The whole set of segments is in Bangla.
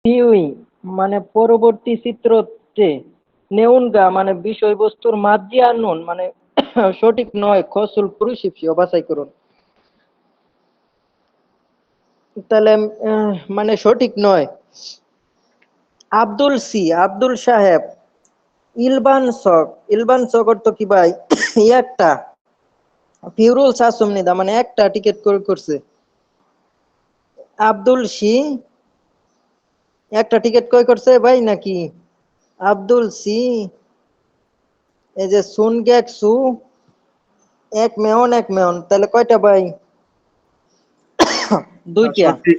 পিউই মানে পরবর্তী চিত্রতে নেউনগা মানে বিষয়বস্তুর মাঝি আর নুন মানে সঠিক নয় খসুল পুরুষিপসি বাছাই করুন। তাহলে মানে সঠিক নয়। আব্দুল সি আব্দুল সাহেব ইলবান শক অর্থ কি ভাই? একটা ফিউরুল সাসুমনিদা মানে একটা টিকিট করছে। আব্দুল সি একটা টিকিট কয় করছে ভাই নাকি? আব্দুল সি এই যে সুন গ্যাক সু এক মেহন তাহলে কয়টা ভাই? দুইটা। সঠিক।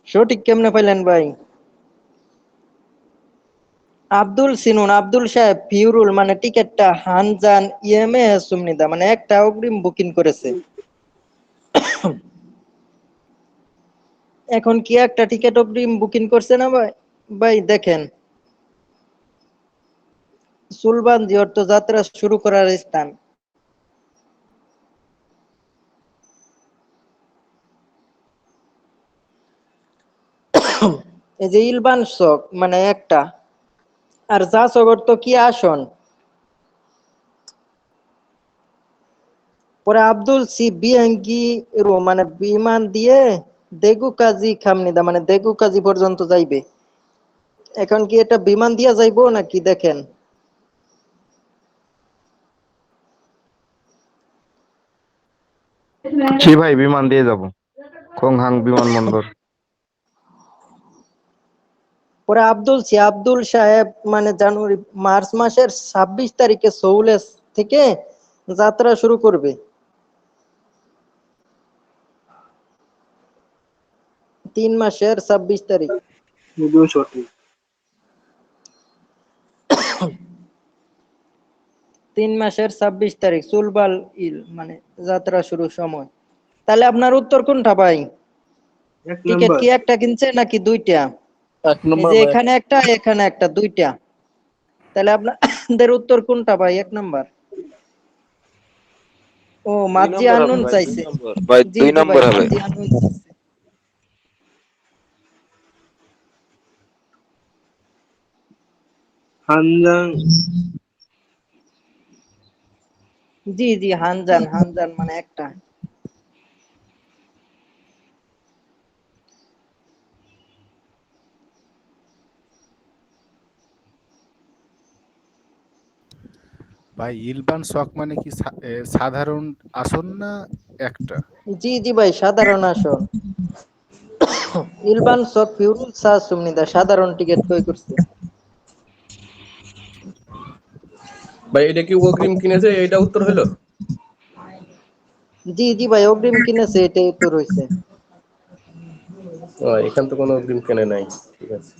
সঠিক কেমনে পাইলেন ভাই? আব্দুল সিনুন আব্দুল সাহেব ফিউরুল মানে টিকিটটা হানজান ইএমএ সুমনিদা মানে একটা অগ্রিম বুকিং করেছে। এখন কি একটা টিকিট অগ্রিম বুকিং করছে না ভাই? ভাই দেখেন সুলবান্দি অর্থ যাত্রা শুরু করার স্থান। এই যে ইলবান শক মানে একটা, আর যা শক অর্থ কি আসন। পরে আব্দুল সি বিহাঙ্গি রো মানে বিমান দিয়ে দেগু কাজী খামনিদা মানে দেগু কাজী পর্যন্ত যাইবে। এখন কি এটা বিমান দিয়া যাইবো নাকি? দেখেন জি ভাই, বিমান দিয়ে যাব, কোংহাং বিমানবন্দর। পরে আব্দুল সাহেব মানে জানুয়ারি মার্চ মাসের 26 তারিখে সৌলেস থেকে যাত্রা শুরু করবে। 3 মাসের 26 তারিখ। যদিও সঠিক। 3 মাসের 26 তারিখ চুলবাল ইল মানে যাত্রা শুরুর সময়। তাহলে আপনার উত্তর কোনটা ভাই? এক টিকিট নাম্বার। কি একটা কিনছে নাকি দুইটা? এক এই নম্বর যে ভাই। এখানে একটা দুইটা। তাহলে আপনাদের উত্তর কোনটা ভাই? 1 নাম্বার। ও দুই মাঝি নম্বর হবে আননুন ভাই, দুই চাইছে। নম্বর ভাই, জি দুই জি ভাই নম্বর হবে। মাঝি আননুন চাইছে। হানজাং। জি জি হানজান মানে একটা। ভাই ইলবান শক মানে কি সাধারণ আসন না একটা? জি জি ভাই সাধারণ আসন। ইলবান শক ফিউরুল সাহ সুমনিদা সাধারণ টিকিট কই করছে। ভাই এটা কি অগ্রিম কিনেছে, এটা উত্তর হলো? জি জি ভাই অগ্রিম কিনেছে এটাই উত্তর হইছে। এখান তো কোনো অগ্রিম কেনে নাই। ঠিক আছে।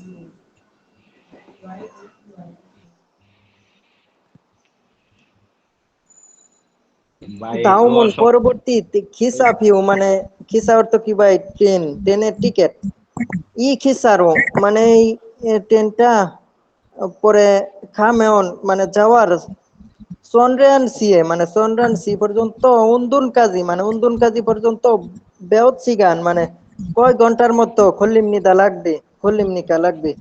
ভাই ও দাউমন সব পরবর্তী খিসা ফিউ মানে খিসা অর্থ কি ভাই? ট্রেনের টিকিট। ই খিসারো মানে এই ট্রেনটা পরে খামেওন মানে যাওয়ার চন্দ্রায়ন সিএ মানে চন্দ্রায়ন সি পর্যন্ত উন্দুন কাজী পর্যন্ত বেউত সিগান মানে কয় ঘন্টার মতো খল্লিমনিকা লাগবে?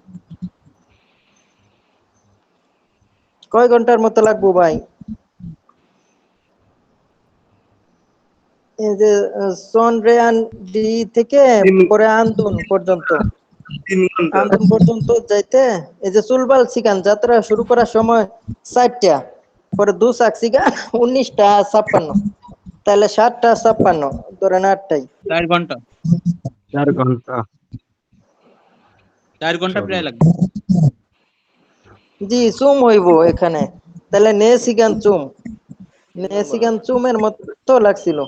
কয় ঘন্টার মতো লাগবো ভাই? এই যে চন্দ্রায়ন ডি থেকে তিন পরে ঘন্টা। আন্দুন পর্যন্ত যাইতে এই যে চুলবাল সিগান যাত্রা শুরু করার সময় 4টা, পরে দুসাক সিগান 19টা 56, তাহলে 7টা 56 ধরেন 8টাই। 4 ঘন্টা। 4 ঘন্টা। 4 ঘন্টা চলো। প্রায় লাগবে। জি চুম হইব এখানে। তাহলে নে সিগান চুমের মতো লাগছিল।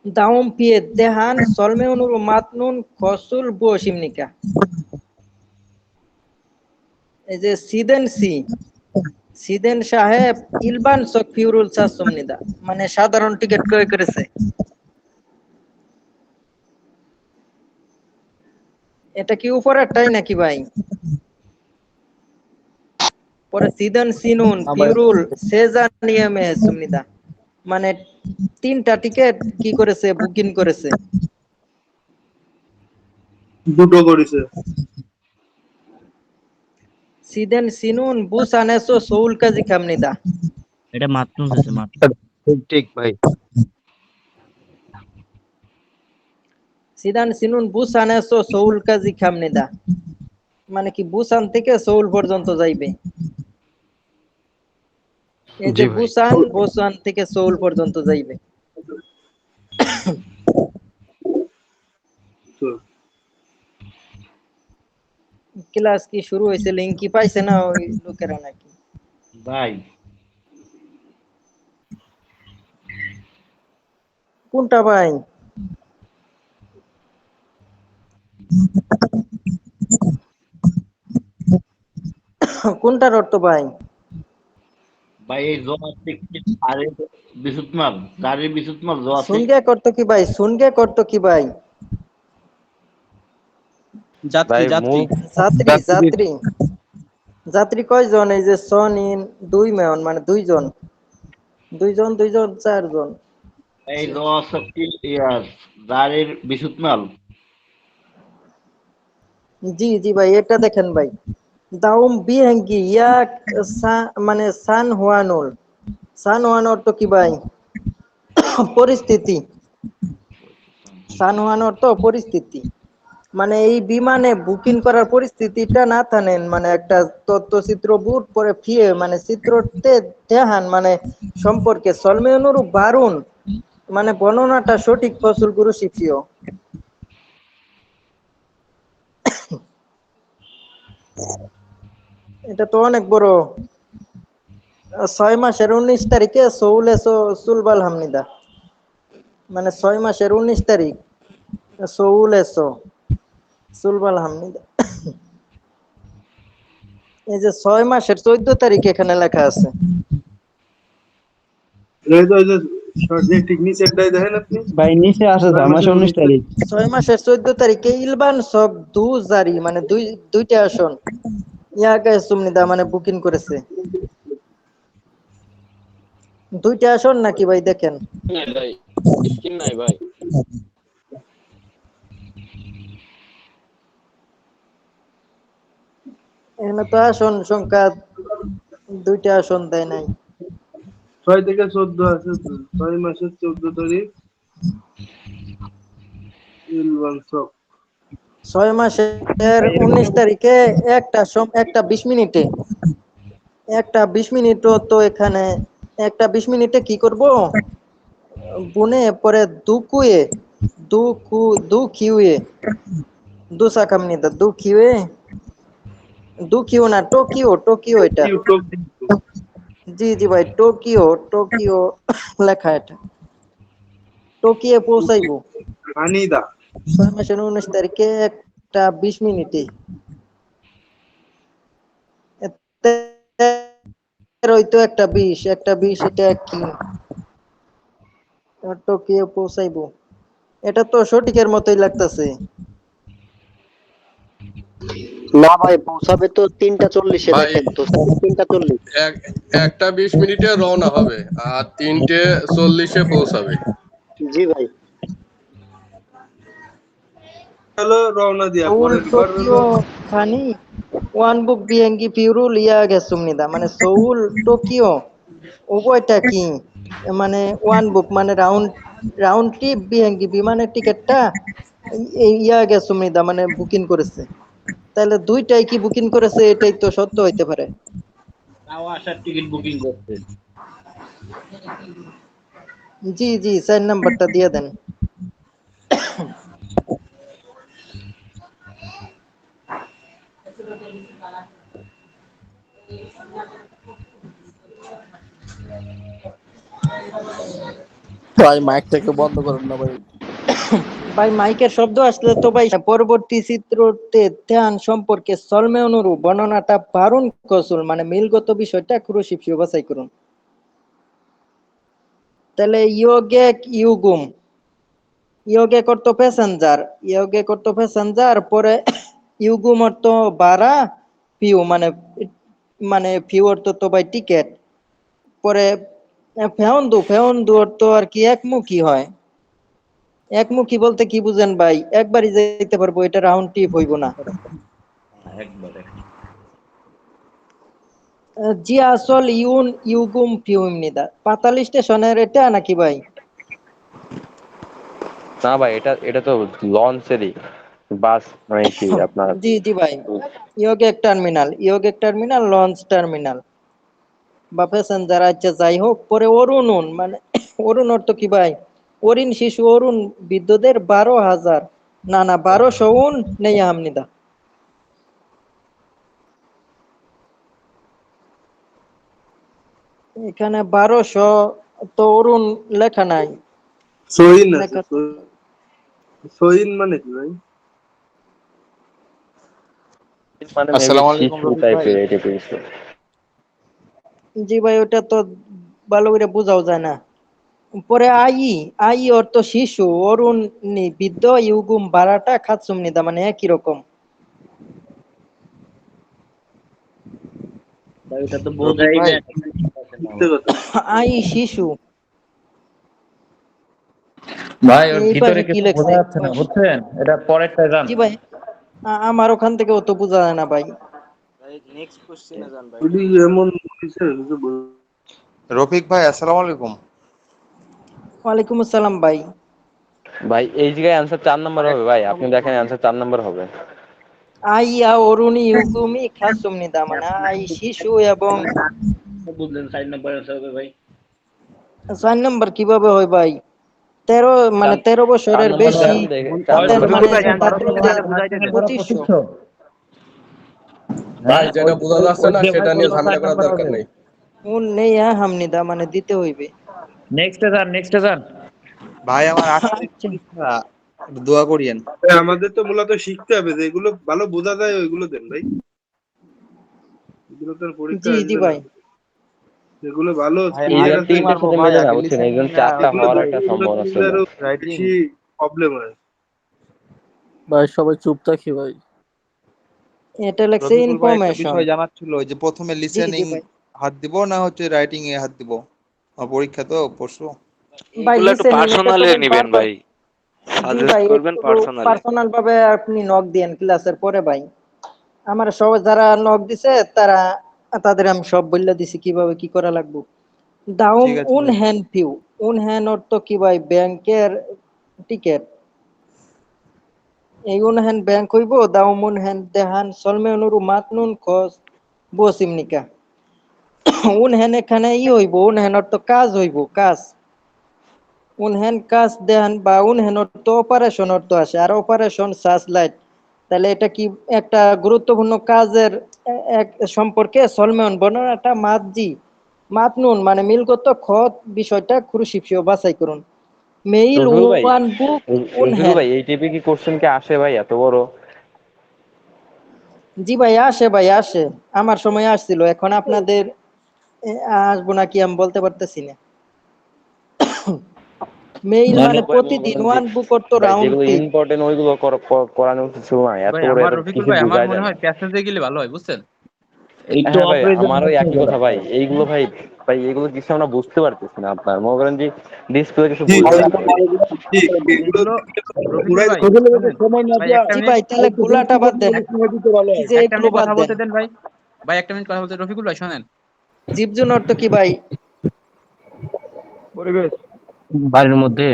দাউম পিয়ে দেহান সলমেউনুর মাতনুন খসুল বুয়সিমনিকা। এই যে সিদেন সাহেব ইলবান চক ফিউরুল সাসুমনিদা মানে সাধারণ টিকিট ক্রয় করেছে। এটা কি উপরেরটাই নাকি ভাই? পরে সিদান সিনুন পিউরুল সেজানিয়ামে সুমিদা মানে 3টা টিকেট কি করেছে বুকিং করেছে। দুটো করেছে। সিদেন সিনুন বুসানেসো সোউল কাজী খামনিদা এটা মাত্র হয়েছে মাত্র। ঠিক ভাই। সিদান সিনুন বুসানেসো সোউল কাজী খামনিদা মানে কি বুসান থেকে সোউল পর্যন্ত যাইবে। এই জি যে ভাই। বুসান থেকে সোউল পর্যন্ত যাইবে। তো ক্লাস কি শুরু হয়েছে? লিঙ্ক কি পাইছে না ওই লোকেরা নাকি? ভাই কোনটা ভাই? কোনটার অর্থ ভাই? ভাই এই জমা থেকে আরে বিশুতমাল গাড়ির বিশুতমাল জমা থেকে সুনগে করতো কি ভাই? সুনগে করতো কি ভাই? যাত্রী ভাই যাত্রী মূল যাত্রী যাত্রী যাত্রী যাত্রী কয়জন? এই যে সন ইন 2 মেয়ন মানে দুইজন দুইজন দুইজন 4 জন। এই জমা শক্তি ইয়ার গাড়ির বিশুতমাল জি জি ভাই এটা দেখেন ভাই দাউম বিহেঙ্গি ইয়াক মানে সান হুয়ানোর তো কি ভাই? পরিস্থিতি। সান হুয়ানোর তো পরিস্থিতি মানে এই বিমানে বুকিং করার পরিস্থিতিটা না থানেন মানে একটা তথ্যচিত্র বুট পরে ফিয়ে মানে চিত্রতে দেখান মানে সম্পর্কে সলমে অনুরূপ বারুন মানে বর্ণনাটা সঠিক ফসল গুরু শিখিও। এটা তো অনেক বড়। 6 মাসের 19 তারিখে সৌলে সুলবাল হামনিদা মানে 6 মাসের 19 তারিখ সৌলে সুলবাল হামনিদা। এই যে 6 মাসের 14 তারিখ এখানে লেখা আছে। এই যে যে ঠিক নিচেরটাই দেখেন আপনি, ভাই নিচে আছে 6 6 মাসে মাসের 19 19 তারিখ। 6 মাসের 14 তারিখে ইলবান সব দু জারি মানে দুইটা আসন ইয়াকে সুমনিদা মানে বুকিং করেছে। দুইটা আসন নাকি ভাই দেখেন? নাই ভাই স্কিন নাই ভাই। এখানে তো আসন সংখ্যা দুইটা আসন দেয় নাই। 6 থেকে 14 আছে তো। 6 মাসের 14 তারিখ ইলবানসক। 6 মাসের 19 তারিখে একটা 20 মিনিটে একটা 20 মিনিটও তো এখানে একটা 20 মিনিটে কি করব বুনে পরে দুকিউয়ে দুসাকামনিদা দুকিউ না টোকিও এটা। টোকিও জি জি ভাই টোকিও লেখা এটা টোকিও পৌঁছাইবো হানিদা। 6 মাসের 19 তারিখে একটা 20 মিনিটে হয়তো একটা 20 এটা কি টোকিও পৌঁছাইবো। এটা তো সঠিকের মতোই লাগতেছে। না ভাই পৌঁছাবে তো 3টা 40-এ ভাই দেখেন তো 3টা 40। এক একটা 20 মিনিটে রওনা হবে আর 3টে 40-এ পৌঁছাবে। জি ভাই। হলো রওনা দিয়া সোউল পরের বার হলো টোকিও খানি ওয়ান বুক বিয়াঙ্গি পিউরুল ইয়া গেছুমনিদা মানে সোউল টোকিও উভয়টা কি মানে ওয়ান বুক মানে রাউন্ড ট্রিপ বিহাঙ্গি বিমানের টিকিটটা এই ইয়া গেছুমনিদা মানে বুকিং করেছে। তাহলে দুইটাই কি বুকিং করেছে? এটাই তো সত্য হইতে পারে। তাও আসার টিকিট বুকিং করতে। জি জি 4 নাম্বারটা দিয়ে দেন। ভাই মাইকটাকে বন্ধ করেন না ভাই। ভাই মাইকের শব্দ আসলে তো ভাই পরবর্তী চিত্রতে ধ্যান সম্পর্কে সলমে অনুরূপ বর্ণনাটা বারণ কৌশল মানে মিলগত বিষয়টা ক্রুশিপীয় বাছাই করুন। তাহলে ইয়োগে করতো প্যাসেঞ্জার পরে ইউগুম অর্থ বাড়া, পিউ মানে মানে পিউ অর্থ তো ভাই টিকেট। পরে ফেউন্দু অর্থ আর কি একমুখী হয়। একমুখী বলতে কি বুঝেন ভাই? একবারই যাইতে পারবো, এটা রাউন্ড ট্রিপ হইব না। একবারে জি আসল ইউগুম ফিউমনিদা, পাতাল স্টেশনের এটা নাকি ভাই? না ভাই, এটা এটা তো লঞ্চেরই বাস, মানে কি আপনার জি জি ভাই, ইয়োগেক টার্মিনাল, লঞ্চ টার্মিনাল বা প্যাসেঞ্জার, আচ্ছা যাই হোক। পরে অরুণ মানে অরুণ অর্থ কি ভাই? অরিন শিশু অরুণ বিদ্যুতের 12,000, না না 1200 নেই হামনিদা। এখানে 1200 তো অরুণ লেখা নাই। সহিন আছে, লেখা সহিন মানে কি ভাই? মানে মেবি আসসালামু আলাইকুম শিশু রফিক ভাই। টাইপের এই টাইপের কিছু। জি ভাই, ওটা তো ভালো করে বোঝাও যায় না। পরে আই অর্থ শিশু, অরুণ বৃদ্ধ, ইউগুম বারাটা, খাতসুম নিদা মানে একই রকম। ভাই এটা তো রফিক বোঝাই ভাই, যায় মিথ্যে কথা। আই শিশু, ভাই ওর এই ভিতরে পাশে কি কিছু বোঝা লেখছে? যাচ্ছে না, বুঝছেন? এটা পরেরটা যান। জি ভাই, আমার ওখান থেকে অত বোঝা যায় না ভাই। যদি এমন হয়েছে কিছু রফিক ভাই আসসালামু আলাইকুম। ওয়ালাইকুম আসসালাম ভাই। ভাই এই জায়গায় অ্যান্সার 4 নাম্বার হবে ভাই, আপনি দেখেন অ্যান্সার 4 নাম্বার হবে। অরুণী ইউগুমি খাসুম নিদা মানে আই শিশু এবং বুঝলেন 4 নম্বর আনসার হবে ভাই। 4 নম্বর কিভাবে হয় ভাই? 13 মানে 13 4 বছরের নাম্বার বেশি, দেন, দেখে 4 তাদের নাম্বার মানে দেন। তাদের যে 2500। ভাই যেটা বোঝা যাচ্ছে না সেটা নিয়ে ঝামেলা করার দরকার নেই। নেই হামনিদা মানে দিতে হইবে। নেক্সটে যান, নেক্সটে যান। ভাই আমার 8 তারিখ আচ্ছা পরীক্ষা, একটু দোয়া করিয়েন। আমাদের তো মূলত শিখতে হবে, যেগুলো ভালো বোঝা যায় ওইগুলো দেন ভাই। এগুলো তো আর পরীক্ষা জি জি আসবে না। ভাই। যেগুলো ভালো ভাই এই ক্লিয়ার আগে জন আছে কি তিনটার মারবো সাথে ভাই, মেলে না, আগে বুঝছেন? এই লিসেনিং জন না 4টা এগুলো হওয়ার একটা এগুলো সম্ভাবনা করলে ছিল। আরো রাইটিং? বেশি প্রবলেম হয়। ভাই সবাই চুপ থাকি ভাই। এটা লেখছে রফিকুল ভাই একটা ইনফরমেশন। বিষয় জানার ছিল, ওই যে প্রথমে জি জি লিসেনিং ভাই। হাত দিব না হচ্ছে রাইটিং এ হাত দিব? আমার পরীক্ষা তো পরশু। ভাই এইগুলো একটু লিসেনিং এটা তো পার্সোনালি ভাই নিবেন বারবার। ভাই, জি সাজেস্ট ভাই, করবেন একটু পার্সোনালি। পার্সোনাল ভাবে আপনি নক দিয়েন ক্লাসের পরে ভাই। আমার সব যারা নক দিছে তারা, তাদের আমি সব বললে দিছি কিভাবে কি করা লাগবে। দাউম ঠিক আছে উন ভাই। হ্যান পিউ, উন হ্যান অর্থ কি ভাই? ব্যাংকের টিকেট। এই উন হ্যান ব্যাংক হইব, দাউম উন হ্যান দেহান সলমে অনুরু মাতনুন খস বসিমনিকা। উন হ্যান এখানে হইব, উন হ্যান অর্থ কাজ হইব, কাজ। উন হ্যান কাজ দেহান বা উন হ্যান অর্থ অপারেশন অর্থ আসে, আর অপারেশন সার্চ লাইট। তাহলে এটা কি একটা গুরুত্বপূর্ণ কাজের এক সম্পর্কে সলমেন বর্ণনাটা মাতজি মাতনুন মানে মিলগত খত বিষয়টা ক্রুশিপসিও বাছাই করুন। মেইল রফিকুল ভাই, ওয়ান বুক উন রফিকুল হ্যান। ভাই এই টাইপে কি কোশ্চেন কি আসে ভাই এত বড়? জি ভাই আসে, ভাই আসে। আমার সময় আসছিল, এখন আপনাদের আসবো নাকি আমি বলতে পারতেছি না। মেইল মানে মানে ভাই মনে প্রতিদিন, করেন যে, ওয়ান বুক অর্থ ভাই রাউন্ড যেগুলো ট্রিপ। ইম্পর্টেন্ট ওইগুলো করানো উচিত ছিল না, এত ভাই বড় আমার এত রফিকুল কিছু ভাই আমার বোঝাই মনে যায় না। হয় প্যাসেজে গেলে ভালো হয়, বুঝছেন? একটু হ্যাঁ ভাই, অপ্রয়োজনীয় আমারও একই হচ্ছে কথা ভাই। এইগুলো ভাই, ভাই এগুলো কিছু আমরা বুঝতে পারতেছি না। আপনার মনে করেন যে ডিসপ্লে কিছু জি বোঝা জি যাচ্ছে। জি, এগুলো এগুলো। রফিকুল পুরাই ভাই শুনেন, ভাই একটা জি মিনিট, ভাই, তাহলে গোলাটা বাদ দেন, কি যে একটা এগুলো মিনিট বাদ কথা দেন। বলতে দেন ভাই। ভাই একটা মিনিট কথা বলতে, রফিকুল ভাই শোনেন। জীবজন অর্থ কি ভাই? পরিবেশ। বাড়ির মধ্যে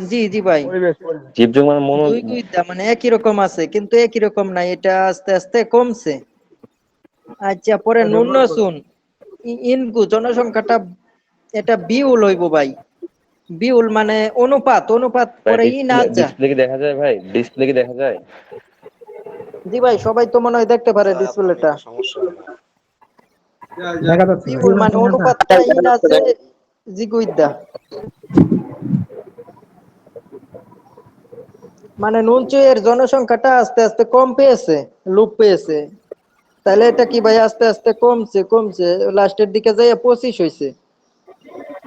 জি জি ভাই। পরিবেশ জীবজগ মানে দুই দুইটা মানে একই রকম আছে, কিন্তু একই রকম নাই, এটা আস্তে আস্তে কমছে। আচ্ছা পরে নুন্য শুন ইনকু জনসংখ্যাটা, এটা বিউল হইব ভাই। বিউল মানে অনুপাত, অনুপাত ভাই পরে ডিসপ্লে, না যা। ডিসপ্লে কি দেখা যায় ভাই? ডিসপ্লে কি দেখা যায়? জি ভাই, সবাই তো মনে হয় দেখতে পারে ডিসপ্লেটা। দেখা যাচ্ছে না। বিউল মানে অনুপাতটা না যে জিগুইদা মানে নুনচুয়ের জনসংখ্যাটা আস্তে আস্তে কম পেয়েছে, লোপ পেয়েছে। তাহলে এটা কি ভাই আস্তে আস্তে কমছে কমছে, লাস্টের দিকে যাইয়া 25 হয়েছে।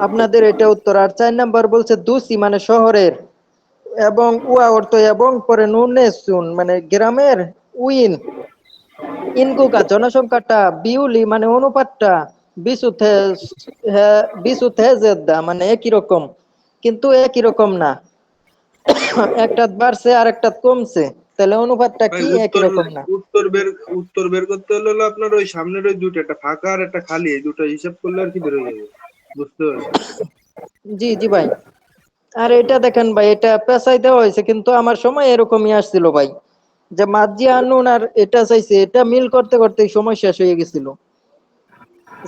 আপনাদের এটা উত্তর। আর 4 নাম্বার বলছে দুসি মানে শহরের এবং উয়া অর্থ এবং পরে নুনে সুন মানে গ্রামের উইন ইনগুকা জনসংখ্যাটা বিউলি মানে অনুপাতটা বিশুথে বিশুথে জেদ্দা মানে একই রকম, কিন্তু একই রকম না। একটা বাড়ছে আর একটা কমছে, তাহলে অনুপাতটা ভাই কি একই রকম না। উত্তর বের করতে হলে হলো আপনার ওই সামনের ওই দুটো, একটা ফাঁকা আর একটা খালি, এই দুটো হিসাব করলে আর কি বের হয়ে যাবে, বুঝতে পারছেন? জি জি ভাই। আর এটা দেখেন ভাই, এটা পেশায় দেওয়া হয়েছে, কিন্তু আমার সময় এরকমই আসছিল ভাই, যে মাঝি আনুন আর এটা চাইছে, এটা মিল করতে করতে সময় শেষ হয়ে গেছিল।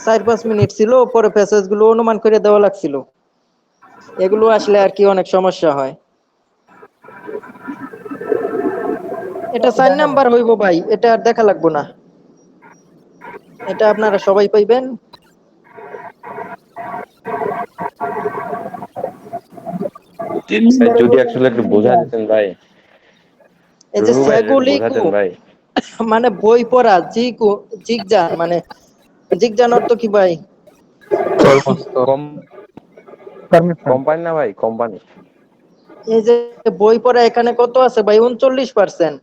4-5 মিনিট ছিল, পরে প্যাসেজ গুলো অনুমান করে দেওয়া লাগছিল। এগুলো আসলে আর কি অনেক সমস্যা হয়। এটা 4 নাম্বার হইব ভাই, এটা আর দেখা লাগবো না, এটা আপনারা সবাই পাইবেন। ভাই যদি অ্যাকচুয়ালি একটু বোঝা দিতেন ভাই, এই যে রুহু ভাই একটু সেগুলিকু বোঝাতেন ভাই। মানে বই পড়া জিগজান মানে জিগজান অর্থ কি ভাই? কম কোম্পানি না ভাই, কোম্পানি। এই যে বই পড়া এখানে কত আছে ভাই? 39%।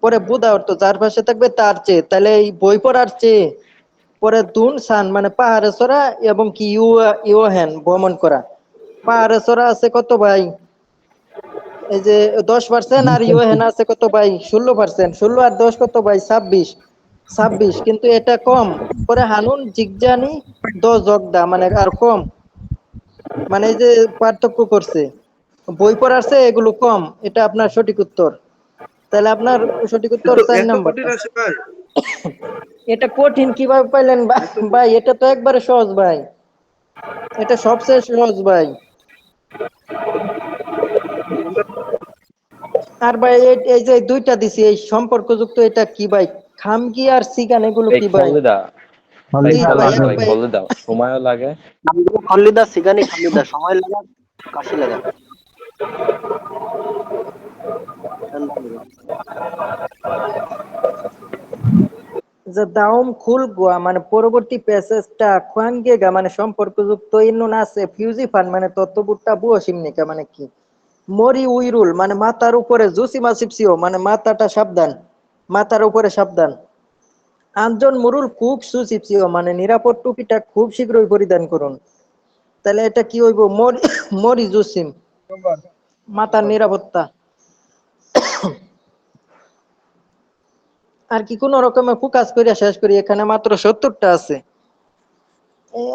পরে বুধা অর্থ যার পাশে থাকবে তার চেয়ে, তাহলে এই বই পড়ার চেয়ে পরে দুন সান মানে পাহাড়ে চড়া এবং কি ইউহেন ভ্রমণ করা। পাহাড়ে চড়া আছে কত ভাই? এই যে 10%, আর ইউহেন আছে কত ভাই? 16%। 16 আর 10 কত ভাই? 26। কিন্তু এটা কম। পরে হানুন জিগজানি 10 জগদা মানে আর কম, মানে এই যে পার্থক্য করছে বই পড়ার চেয়ে এগুলো কম, এটা আপনার সঠিক উত্তর। তাহলে আপনার সঠিক উত্তর 4 এত কঠিন নাম্বারটা। আসে ভাই? এটা কঠিন কিভাবে পাইলেন ভাই? এটা তো একবারে সহজ ভাই, এটা সবচেয়ে সহজ ভাই। আর ভাই এই যে দুইটা দিছি এই সম্পর্কযুক্ত, এটা কি ভাই? খামকি আর সিগান, এগুলো এই কি ভাই? খলিদা ভাই, জি ভাই খলিদা এক ভাই, ভাই। খলিদা সময়ও লাগে। নামগুলো খল্লিদা সিগানি খালিদা সময় লাগা কাশি লাগা। যে দাউম খুল গোয়া মানে পরবর্তী প্যাসেজটা খুয়ানগেগা মানে সম্পর্কযুক্ত, ইন্নুন আছে ফিউজিফান মানে তত্ত্ববুট্টা বুয়ো সিমনিকা মানে কি? মরি উইরুল মানে মাথার উপরে জুসিমা সিপসিও মানে মাথাটা সাবধান, মাথার উপরে সাবধান। আঞ্জন মুরুল খুব সুচিপসিও মানে নিরাপদ টুপিটা খুব শীঘ্রই পরিধান করুন। তাহলে এটা কি হইব? মরি মরি জুসিম মাথার নিরাপত্তা। আর কি কোন রকমে ফোকাস করে শেষ করি, এখানে মাত্র 70টা আছে।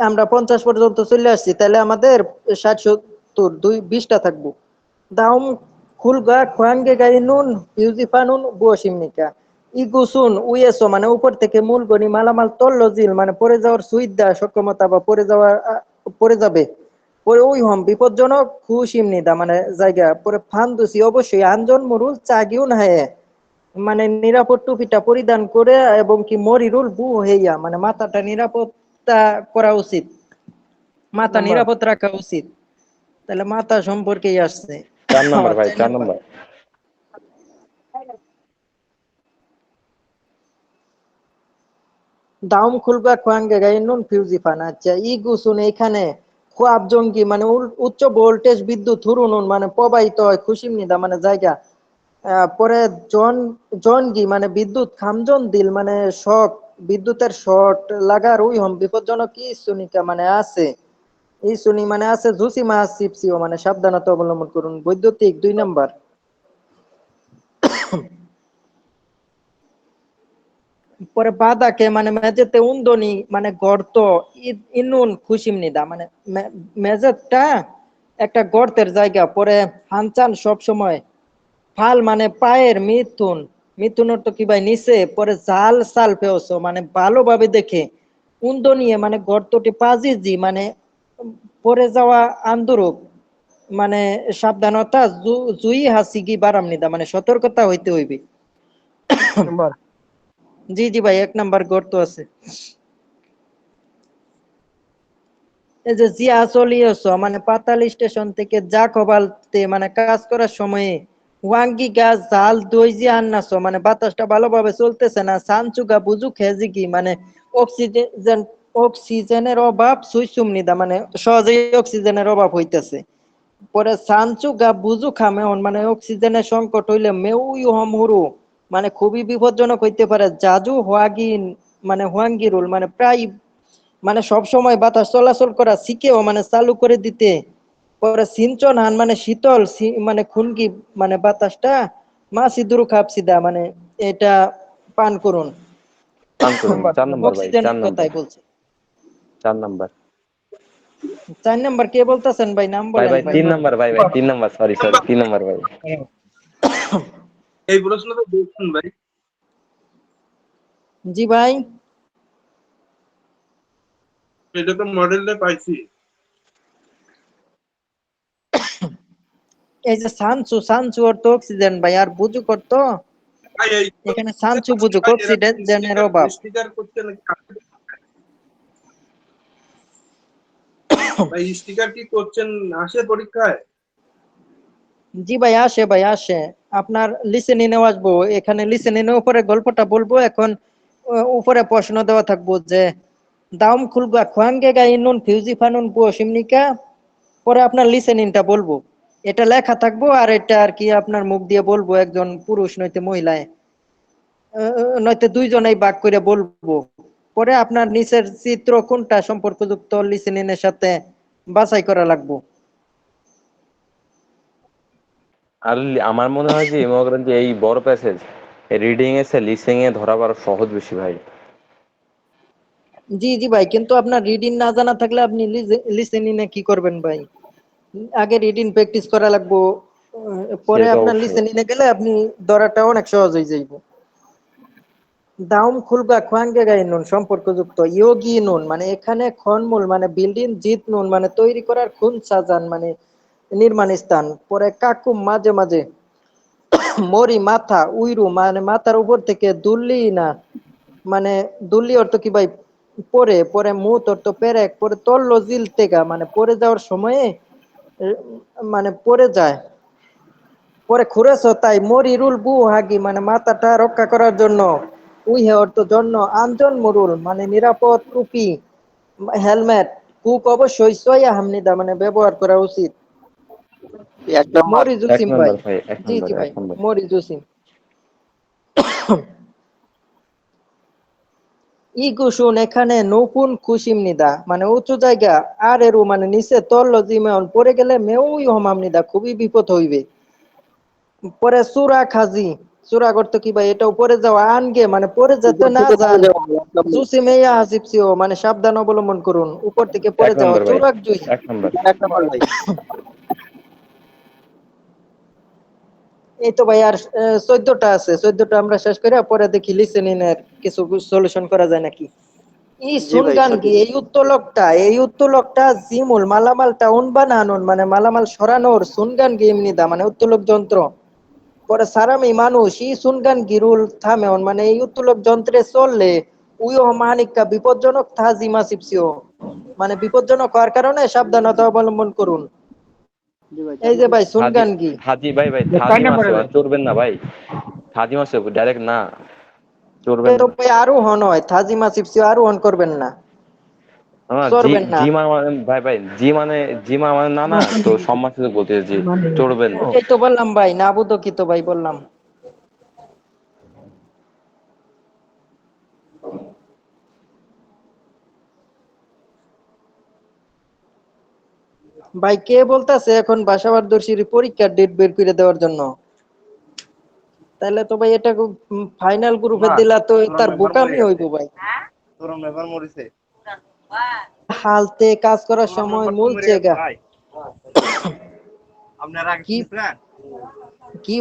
আমরা 50 পর্যন্ত চলে আসছি, তাহলে আমাদের 60-70 20টা থাকবো। দাউম খুলগা খোয়ানগে গাই নুন ইউজিফানুন বুয়সিমনিকা ইগুসুন উয়েসো মানে উপর থেকে মূল গনি মালামাল তল্লজিল মানে পড়ে যাওয়ার সুইদা সক্ষমতা বা পড়ে যাবে। পরে ওই হম বিপজ্জনক খুশিমনিদা মানে জায়গা। পরে ফান্দুসি অবশ্যই আঞ্জন মরুল চাগিউন হায় মানে নিরাপদ টুপিটা পরিধান করে এবং কি মরিরুল বু হইয়া মানে মাথাটা নিরাপত্তা করা উচিত, মাথা নিরাপদ রাখা উচিত। তাহলে মাথা সম্পর্কেই আসছে। 4 নাম্বার ভাই, 4 4 নাম্বার। নাম্বার। দাউম খুলবা খোয়াঙ্গে গাই নুন ফিউজিফান। আচ্ছা ইগুসুন এখানে খুব জঙ্গি মানে উচ্চ ভোল্টেজ বিদ্যুৎ হুরুনুন মানে প্রবাহিত হয় খুশিমনিদা মানে জায়গা। পরে জন জনগি মানে বিদ্যুৎ খামজন দিল মানে শক, বিদ্যুতের শর্ট লাগার ওই হম বিপজ্জনক কি সুনিকা মানে আছে, এই সুনি মানে আছে জুসি মাছ সিপসিও মানে সাবধানতা অবলম্বন করুন। বৈদ্যুতিক 2 নাম্বার। পরে বাদাকে মানে মেঝেতে উন্দনি মানে গর্ত ইনুন খুশিমনিদা মানে মেঝেটা একটা গর্তের জায়গা। পরে হানচান সব সময় ফাল মানে পায়ের মিথুন, মিথুন অর্থ কি ভাই? নিচে। পরে জাল সাল পেওছো মানে ভালোভাবে দেখে, উন্দনিয়ে মানে গর্তটি পাজিজি মানে পরে যাওয়া আন্দোলক মানে সাবধানতা জুই হাসিগি বারামনিদা মানে সতর্কতা হইতে হইবে। জি জি ভাই 1 নাম্বার গর্ত আছে। এই যে জিয়া চলিয়েছ মানে পাতাল স্টেশন থেকে যা কবালতে মানে কাজ করার সময়ে ওয়াঙ্গি গাছ জাল দই জি আন্নাছ মানে বাতাসটা ভালোভাবে চলতেছে না। সানচুগা বুজু খেজিগি মানে অক্সিজেনের অভাব সুইসুমনিদা মানে সহজেই অক্সিজেনের অভাব হইতেছে। পরে সানচু গা বুজু খামেন মানে অক্সিজেনের সংকট হইলে মেউই হমহুরু মানে খুবই বিপজ্জনক হইতে পারে জাজু হোয়াগিন মানে হোয়াঙ্গিরুল মানে প্রায় মানে সব সময় বাতাস চলাচল করা শিখেও মানে চালু করে দিতে পরে সিঞ্চন হান মানে শীতল মানে খুনকি মানে বাতাসটা মাসি দুরু খাপসিদা মানে এটা পান করুন। পান করুন। 4 নাম্বার ভাই, 4 অক্সিজেনের নাম্বার, কথাই বলছে। 4 নাম্বার। 4 নাম্বার কে বলতেছেন ভাই? নাম ভাই বলেন ভাই ভাই। 3 নাম্বার, ভাই 3 নাম্বার, সরি 3 নাম্বার ভাই। এই প্রশ্ন তো দেখুন ভাই, জি ভাই। এটা তো মডেলে পাইছি। এই যে সানচু, সানচু অর্থ অক্সিজেন ভাই, আর বুজুক অর্থ ভাই এই এখানে সানচু বুজুক ভাই এরা অক্সিজেনের স্টিকার অভাব। স্টিকার করতে নাকি? ভাই স্টিকার কি করছেন, আসে পরীক্ষায়? জি ভাই আসে, ভাই আসে। আপনার লিসেনিং এও আসবো, এখানে লিসেনিং এর উপরে গল্পটা বলবো এখন। উপরে প্রশ্ন দেওয়া থাকবো যে দাউম খুলবা খোয়াঙ্গে গা ইনুন ফিউজি ফানুন বুয়ো সিমনিকা, পরে আপনার লিসেনিংটা বলবো। এটা লেখা থাকবো আর এটা আর কি আপনার মুখ দিয়ে বলবো, একজন পুরুষ নয়তো মহিলায় নয়তো দুইজনেই বাক করে বলবো। পরে আপনার নিচের চিত্র কোনটা সম্পর্কযুক্ত লিসেনিং এর সাথে বাছাই করা লাগবো। আর আমার মনে হয় যে মনে করেন যে এই বড় passage reading a say listening এ ধরা বড় সহজ বেশি ভাই। জি জি ভাই, কিন্তু আপনার রিডিং না জানা থাকলে আপনি লিসেনিং এ কি করবেন ভাই? আগে রিডিং প্র্যাকটিস করা লাগবো, পরে সেটা আপনার অবশ্যই। লিসেনিং এ গেলে আপনি ধরাটা অনেক সহজ হয়ে যাইব। দাউম খুলবা খোয়াঙ্গে গাই নুন সম্পর্কযুক্ত ইয়োগি নুন মানে এখানে খনমূল মানে বিল্ডিং, জিত নুন মানে তৈরি করার, খুন সাজান মানে নির্মাণ স্থান। পরে কাকুম মাঝে মাঝে, মরি মাথা, উইরু মানে মাথার উপর থেকে, দুল্লি না মানে দুল্লি অর্থ কি ভাই? পরে পরে মুত অর্থ পেরেক, পরে তল্ল জিল তেগা মানে পরে যাওয়ার সময়ে মানে পরে যায়। পরে খুরেছ তাই মরিরুল বু হাগি মানে মাথাটা রক্ষা করার জন্য, উইহে অর্থ জন্য, আঞ্জন মরুল মানে নিরাপদ, টুপি হেলমেট, কুক অবশ্যই সইয়া হামনিদা মানে ব্যবহার করা উচিত। 1 নাম্বার। মরি 1 জুসিম ভাই। নাম্বার ভাই, 1 জি নাম্বার, জি 1 ভাই, নাম্বার। মরি জুসিম। ই কুসুন এখানে নকুন খুশিম নিদা মানে উঁচু জায়গা, আর এরু মানে নিচে তল্ল জিমেন পড়ে গেলে মেউই হমাম নিদা খুবই বিপদ হইবে। পরে সুরা খাজি, সুরা করতে কি ভাই? এটা উপরে যাওয়া, আনগে মানে পরে যেতে উপর না থেকে পড়ে যান। যাওয়া 1 নাম্বার। জুসিমেয়া হাসিপসিও মানে সাবধান অবলম্বন করুন, উপর থেকে পড়ে 1 যাওয়া, নাম্বার ভাই, চুরাক জুই। 1 নাম্বার। 1 নাম্বার ভাই। এই তো ভাই আর 14টা আছে, 14টা আমরা শেষ করে পরে দেখি লিসেনিং এর কিছু সলিউশন করা যায় নাকি। ই জি ভাই, সুনগান কি সঠিক। এই উত্তোলকটা জিমুল মালামালটা উনবানানুন মানে মালামাল সরানোর, সুনগান গি এমনিদা মানে উত্তোলক যন্ত্র। পরে সারামি মানুষ ই সুনগান গিরুল থামেন মানে এই উত্তোলক যন্ত্রে চললে উইও মানিকা বিপজ্জনক থাজিমা সিপসিও মানে বিপজ্জনক হওয়ার কারণে সাবধানতা অবলম্বন করুন। জি ভাই, এই 4 যে নাম্বার। ভাই থাজি, সুনগান গি। থাজি ভাই ভাই, থাজি মাসে ভাই চড়বেন না ভাই। থাজি মাসে ডাইরেক্ট না, চড়বেন তো না। ভাই আরোহণ হয়, থাজিমা সিপসিও আরোহণ করবেন না, না জি, চড়বেন না। জি মানে ভাই ভাই, জি মানে না না, তো সম্মান সাথে বলতে জি, চড়বেন না। ওটাই তো বললাম ভাই, না বুঝো কি তো ভাই বললাম। ভাই কে বলতাছে এখন বাসাবাদর্শীর পরীক্ষার ডেট বের করে দেওয়ার জন্য? তাহলে তো ভাই এটা ফাইনাল গ্রুপে দিলা তো তার বোকামি হইব ভাই। হালতে কাজ করার সময় মূল জায়গা কি কি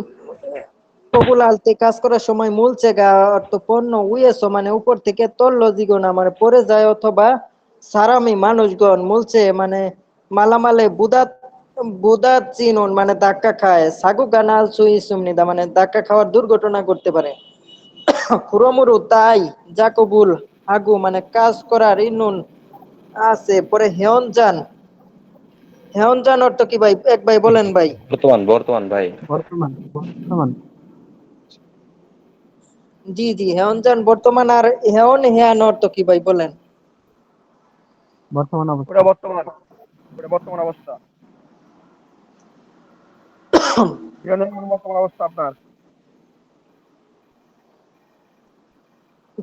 প্রবল হালতে কাজ করার সময় মূল জায়গা অর্থ পণ্য উইয়েছো মানে উপর থেকে তল্ল জিগোনা মানে পড়ে যায়, অথবা সারামি মানুষগণ মূলছে মানে মালামালে বুদাত বুদাত চিনুন মানে ধাক্কা খায়, সাগু গানাল সুই সুমনিদা মানে ধাক্কা খাওয়ার দুর্ঘটনা করতে পারে। খুরমুরু তাই জাকবুল আগু মানে কাজ করার ইনুন আছে। পরে হেয়নজান, হেয়নজান অর্থ কি ভাই? এক ভাই বলেন ভাই। বর্তমান, বর্তমান ভাই। জি জি, হেয়নজান বর্তমান। আর হেয়ন হেয়ান অর্থ কি ভাই বলেন? অবস্থা আপনার?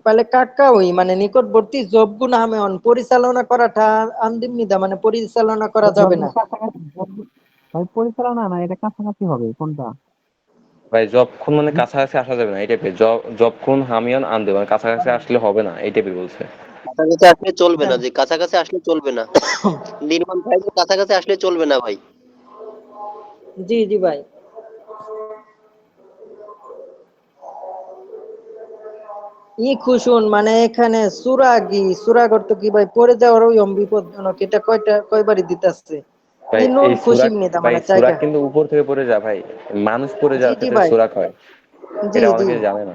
পালে কাকা ওই মানে নিকটবর্তী জবগুনা আমি পরিচালনা করাটা আন্দিমনিদা মানে পরিচালনা করা যাবে না। ভাই পরিচালনা না, এটা কাছাকাছি হবে কোনটা? ভাই যখন মানে কাছাকাছি আসা যাবে না এই টাইপের, যখন হামিয়ন আনতে মানে কাছাকাছি আসলে হবে না এই টাইপের বলছে। কাছাকাছি আসলে চলবে না, যে কাছাকাছি আসলে চলবে না, নির্মাণ সাইডের কাছাকাছি আসলে চলবে না ভাই। জি জি ভাই। খুশুন মানে এখানে সুরাগর তো কি ভাই পড়ে যাওয়ার ওই বিপজ্জনক, এটা কয়বারই দিতেছে। ভাই নুন এই খুশিম সুরাক, নিদা ভাই মানে সুরাক জায়গা। কিন্তু উপর থেকে পড়ে যায় ভাই, মানুষ পড়ে জি যাওয়ার জি ক্ষেত্রে ভাই। সুরাক হয়, জি এটা জি। অনেকে জানে না।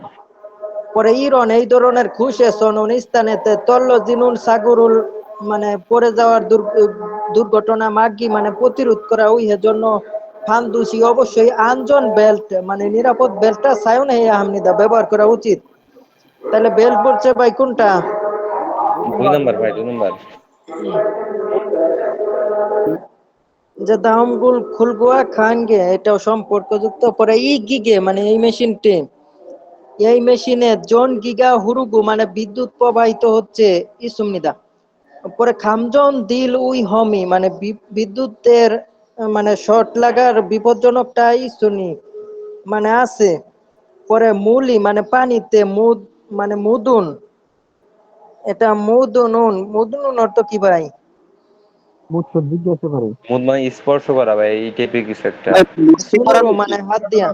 পরে ইরন এই ধরনের খুশে সনন স্থানেতে তল্ল জিনুন সাগরুল মানে পড়ে যাওয়ার দুর্ঘটনা মার্গি মানে প্রতিরোধ করা ওই জন্য ফান্দুসি অবশ্যই আনজন বেল্ট মানে নিরাপদ বেল্টটা সায়ন হে আহমনিদা ব্যবহার করা উচিত। তাহলে বেল্ট বলছে ভাই কোনটা? 2 নম্বর ভাই, 2 নম্বর। যে দামগুল খুলগুয়া খানগে এটাও সম্পর্কযুক্ত। পরে গিগে মানে এই মেশিনে জন গিগা হুরুগু মানে বিদ্যুৎ প্রবাহিত হচ্ছে ইসুমনিদা। পরে খামজন দিল উই হমি মানে বিদ্যুতের মানে শর্ট লাগার বিপজ্জনকটা ইসুনি মানে আছে। পরে মুলি মানে পানিতে মানে মুদুন, এটা মুদুনুন অর্থ কি ভাই? বুঝছো, জিজ্ঞাসা করে। মুদ মানে স্পর্শ করা ভাই, এই টাইপের কিছু একটা। মুসি সুনুরু করানো কি? মানে হাত দিয়া।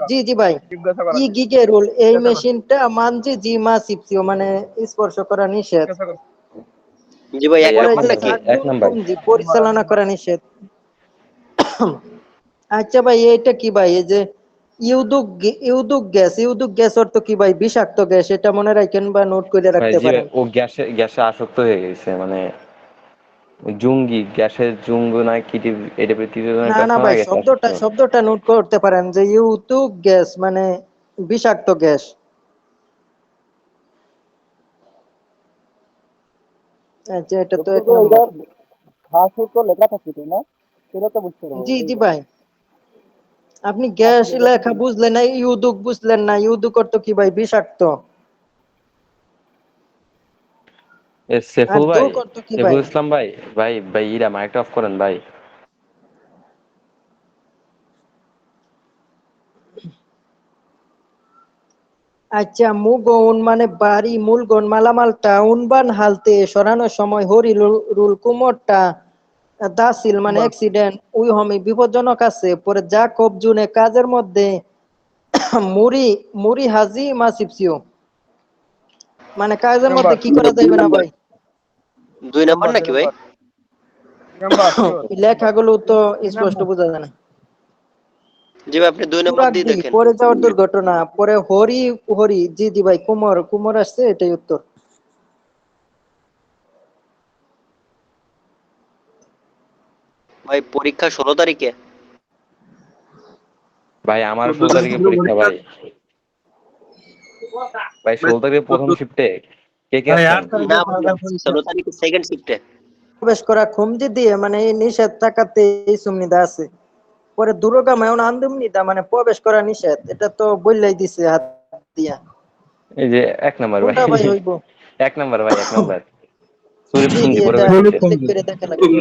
জি জি ভাই। গিগে রুল এই মেশিনটা মানজি জি মা সিপসিও মানে স্পর্শ করা নিষেধ। জি ভাই, ভাই এক এক পরে নম্বর যে নম্বর নাকি? ভাই, 1 নম্বর। কুমজি পরিচালনা করা নিষেধ। আচ্ছা ভাই এটা কি ভাই? এই যে ইউদুক গ্যাস অর্থ কি ভাই? বিষাক্ত গ্যাস, এটা মনে রাখেন বা নোট করে ভাই রাখতে জি ভাই, পারেন। ও গ্যাসে গ্যাসে আসক্ত হয়ে গেছে মানে ওই জুঙ্গি গ্যাসের জুঙ্গু না কি এটা কিছু জন না একটা না আছে না, ভাই, গ্যাসে আসক্ত। শব্দটা নোট করতে পারেন যে ইউতুক গ্যাস মানে বিষাক্ত গ্যাস। আচ্ছা এটা তো 1 নম্বর। জি জি ভাই। আপনি গ্যাস লেখা বুঝলেন না, ইউদুক বুঝলেন না। ইউদুক অর্থ কি ভাই? বিষাক্ত। আর সেফুল ভাই, দুক অর্থ কি ভাই? সেফুল ইসলাম ভাই, ভাই ভাই ইরা মাইকটা অফ করেন ভাই। আচ্ছা মুগন মানে বাড়ি, মূলগন মালামালটা উনবান হালতে সরানোর সময় হরি রুল কুমোরটা দাসিল মানে অ্যাক্সিডেন্ট উই হমি বিপজ্জনক আছে। পরে যা কবজুনে কাজের মধ্যে মুড়ি মুড়ি হাজি মাসিপসিও মানে কাজের মধ্যে কি করা দুই যাইবে না নাম্বার। ভাই? 2 নাম্বার নাকি ভাই? লেখাগুলো তো স্পষ্ট বোঝা যায় না। জি ভাই, আপনি 2 নাম্বার দিয়ে চূড়াদি দেখেন। পরে যাওয়ার দুর্ঘটনা। পরে হরি হরি জি জি ভাই, কুমোর আসছে, এটাই উত্তর। ভাই পরীক্ষা 16 তারিখে। ভাই আমার 16 তারিখে পরীক্ষা ভাই। ভাই 16 তারিখে প্রথম শিফটে কে কে আছেন? না ভাই, 16 তারিখে সেকেন্ড শিফটে। প্রবেশ করা খুমজি দিয়ে মানে এই নিষেধ থাকাতে এই সুমনিদা আছে। পরে দুর্গামা এমন আন্দুমনিদা মানে প্রবেশ করা নিষেধ, এটা তো বললাই দিছে হাত দিয়া। এই যে 1 নম্বর ভাই। কোনটা ভাই হইব? 1 নম্বর ভাই, 1 নম্বর। সুরিপ জি জি, খুঞ্জি এটা পরিবেশ নিষেধ। ক্লিক করে দেখা লাগবে।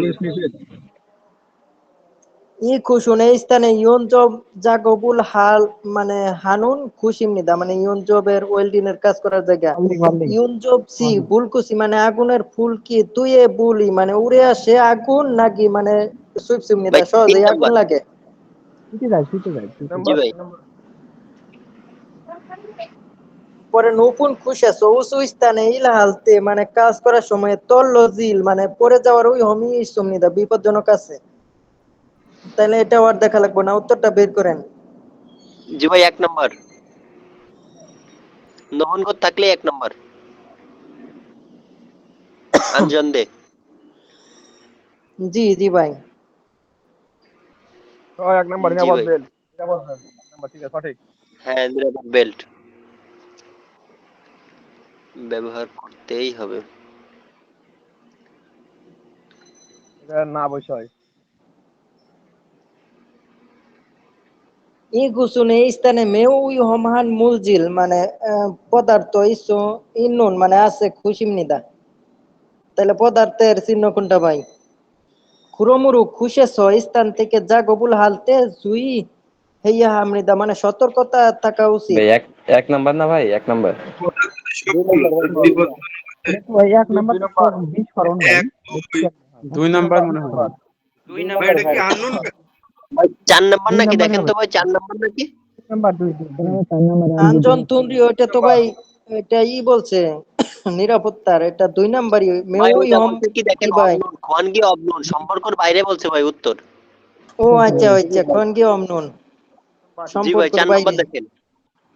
খুশুন এই স্থানে ইয়নজব জাগবুল হাল মানে হানুন খুশিমনিদা মানে ইয়নজবের ওয়েল্ডিং এর কাজ করার জায়গা। ইয়নজব সি বুলকুসি মানে আগুনের ফুল কি তুই বুলি মানে উড়ে আসে আগুন নাকি মানে সুইপসিমনিদা ভাই 3 সহজেই আগুন নাম্বার। লাগে। জি ভাই। পরে নতুন খুশে সৌসু স্থানে ইলা হালতে মানে কাজ করার সময় তল্লজিল মানে পড়ে যাওয়ার ওই হমি সুমনিদা বিপজ্জনক আছে। তাহলে এটা আর দেখা লাগবে না, উত্তরটা বের করেন। জি ভাই, 1 নাম্বার। নহনগর থাকলে 1 নাম্বার। আনজান দে। জি জি ভাই। জি ভাই। হ্যাঁ, নিরাপদ বেল্ট ব্যবহার করতেই হবে। ই গুসুনে স্থানে মেউ হমহান মুলজিল মানে পদার্থ ইসো ইন্নুন মানে আছে খুশিম নিদা, তাহলে পদার্থের চিহ্ন কোনটা ভাই? খুরমুরু খুশে স্থান থেকে যা গবুল হালতে জুই হেইয়া হামনিদা মানে সতর্কতা থাকা উচিত। ভাই এক এক নাম্বার না ভাই, এক নাম্বার। সবগুলো বিপদ ভাই 1 নাম্বার বিস্ফোরণ ভাই। এক দুই 2 নাম্বার মনে হয়। ভাই এটা কি আননোন? ভাই 4 নাম্বার 2 নাকি নাম্বারই দেখেন হবে। তো ভাই 4 নাম্বার নাকি? নাম্বার 2 4 নাম্বার আঞ্জন তুন্দ্রি ওইটা তো ভাই এটা বলছে নিরাপত্তার, এটা 2 নাম্বারই ভাই মেউই ওইটা হম বলছে কি দেখেন কি ভাই? অবনন খোয়ানগি অবনন সম্পর্কের বাইরে বলছে ভাই উত্তর। ও আচ্ছা আচ্ছা, কোন কি অমনুন জি ভাই সম্পর্কের 4 নাম্বার বাইরে। দেখেন।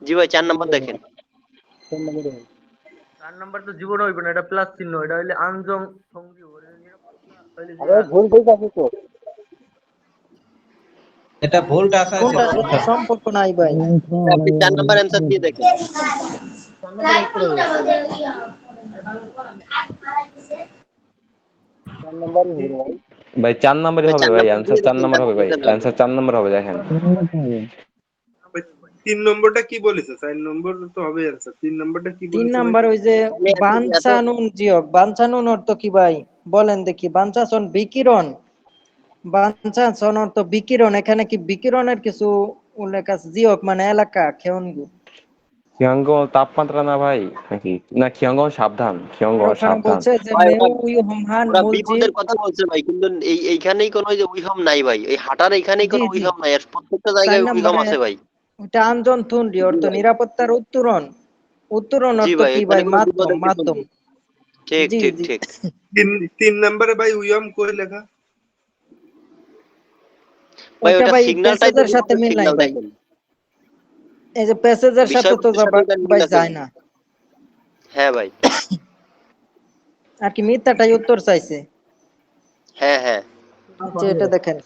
জি ভাই 4 নাম্বার দেখেন। 4 নাম্বার তো জীবন হইবে না, এটা প্লাস চিহ্ন, এটা হইলে আনজং সঙ্গী ওরে নিরাপত্তা হইলে জিহাদ। কোনটার সাথে সম্পর্ক নাই ভাই? আপনি 4 নাম্বার অ্যানসার দিয়ে দেখেন। 4 নাম্বার উত্তর হবে। ভাই 4 নাম্বারই ভাই হবে 4 ভাই, নাম্বার অ্যান্সার দিয়ে 4 দেখেন নাম্বার তারপর হবে ভাই, বুঝতে পারবেন। অ্যান্সার 4 নাম্বার হবে দেখেন। 3 নম্বরটা কি বলেছে? 4 নম্বর তো হবে অ্যান্সার। 3 নম্বরটা কি 3 বলেছে ভাই? নাম্বার ওই যে তাহলে এত এত বাঞ্ছানুন জিয়ক, বাঞ্ছানুন অর্থ কি ভাই বলেন দেখি? বাঞ্ছাসন বিকিরণ, বাঞ্ছাসন অর্থ বিকিরণ, এখানে কি বিকিরণের কিছু উল্লেখ আছে? জিয়ক মানে এলাকা খেয়নগু, খিয়ঙ্গ তাপমাত্রা না ভাই নাকি? না খিয়ঙ্গ সাবধান, খিয়ঙ্গ আর ওখানে সাবধান। বলছে যে ভাই মেউ ওরা উই হমহান ওরা মুলজিল। বিপদের কথা বলছে ভাই, কিন্তু এইখানেই কোনো ওই যে উইহম নাই ভাই, এই হাঁটার এইখানেই জি কোনো জি, উইহম নাই, আর প্রত্যেকটা 4 জায়গায় উইহম নম্বরে আছে ভাই। ওটা আঞ্জন থুনরি জি অর্থ ভাই। নিরাপত্তার উত্তরণ, উত্তরণ জি অর্থ ভাই কি এখানে ভাই? কোনো মাধ্যম, বিপদের কিছু মাধ্যম। নেই। ঠিক জি ঠিক জি, ঠিক। 3 নম্বরে ভাই উইয়াম কই লেখা? ভাই ওইটা ওটা ভাই সিগন্যালটাই তো প্যাসেজের সাথে বিপদের মিল নাই সিগন্যাল ভাই। দেখেন। এই যে প্যাসেজের সাথে তো বিষয়বস্তুর সাথে ওটার মিল ভাই আছে যায় ভাই। না, হ্যাঁ ভাই। আর কি মিথ্যাটাই উত্তর চাইছে। হ্যাঁ হ্যাঁ। আচ্ছা এটা দেখেন,